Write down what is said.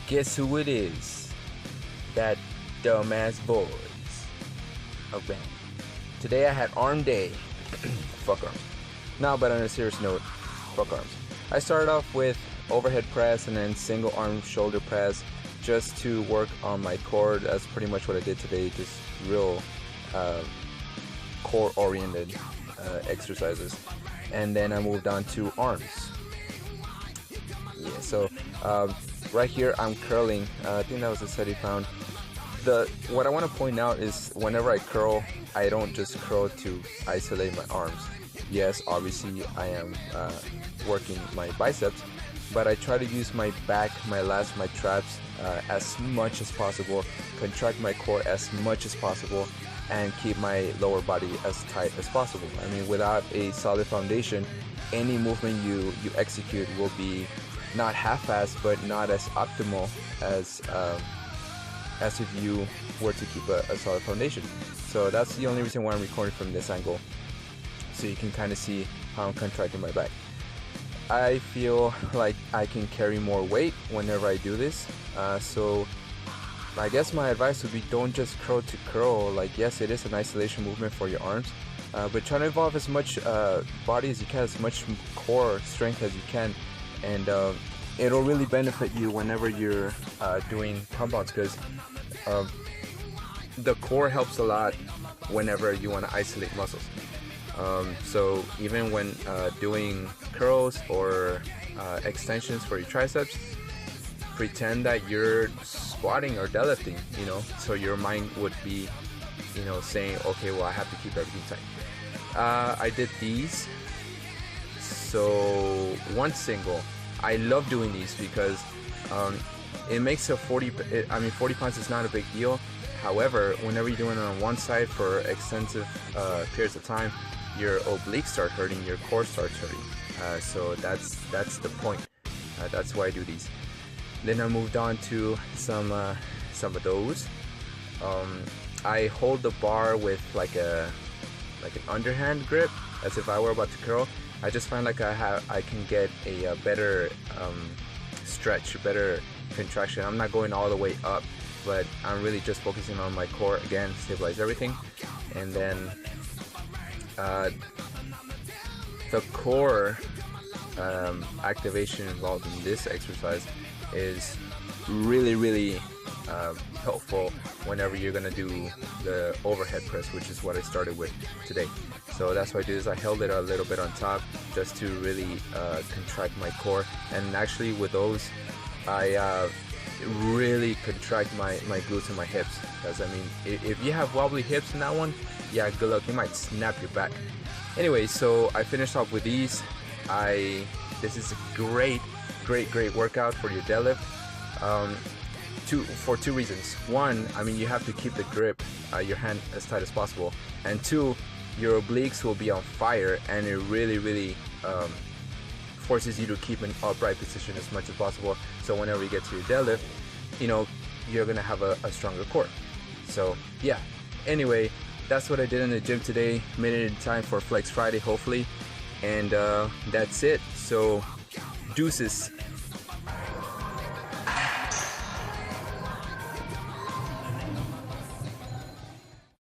Guess who it is? That dumbass voice. Okay. Today I had arm day. Fuck arms. No, but on a serious note, fuck arms. I started off with overhead press and then single arm shoulder press just to work on my core. That's pretty much what I did today. Just real core oriented exercises. And then I moved on to arms. Yeah, so right here I'm curling. I think that was a study found. What I want to point out is whenever I curl, I don't just curl to isolate my arms. Yes, obviously I am working my biceps, but I try to use my back, my lats, my traps as much as possible, contract my core as much as possible, and keep my lower body as tight as possible. I mean, without a solid foundation, any movement you execute will be not half-assed, but not as optimal as if you were to keep a solid foundation. So that's the only reason why I'm recording from this angle, so you can kind of see how I'm contracting my back. I feel like I can carry more weight whenever I do this, so I guess my advice would be don't just curl to curl. Like, yes, it is an isolation movement for your arms, but try to involve as much body as you can, as much core strength as you can, and it'll really benefit you whenever you're doing compounds, because the core helps a lot whenever you want to isolate muscles. So even when doing curls or extensions for your triceps, pretend that you're squatting or deadlifting, so your mind would be, saying, okay, well, I have to keep everything tight. I did these. So one single, I love doing these because it makes 40 pounds is not a big deal. However, whenever you're doing it on one side for extensive periods of time, your obliques start hurting, your core starts hurting. So that's the point. That's why I do these. Then I moved on to some of those. I hold the bar with like an underhand grip, as if I were about to curl. I just find like I can get a better stretch, a better contraction. I'm not going all the way up, but I'm really just focusing on my core again, stabilize everything. And then the core activation involved in this exercise is really helpful whenever you're gonna do the overhead press, which is what I started with today. So that's what I do, is I held it a little bit on top just to really contract my core. And actually with those, I really contract my glutes and my hips, because I mean, if you have wobbly hips in that one, yeah, good luck, you might snap your back. Anyway, so I finished off with these. This is a great workout for your deadlift, for two reasons. One, I mean, you have to keep the grip, your hand as tight as possible, and two, your obliques will be on fire, and it really forces you to keep an upright position as much as possible. So whenever you get to your deadlift, you're gonna have a stronger core. So yeah, anyway, that's what I did in the gym today. Made it in time for Flex Friday, hopefully, and that's it. So deuces.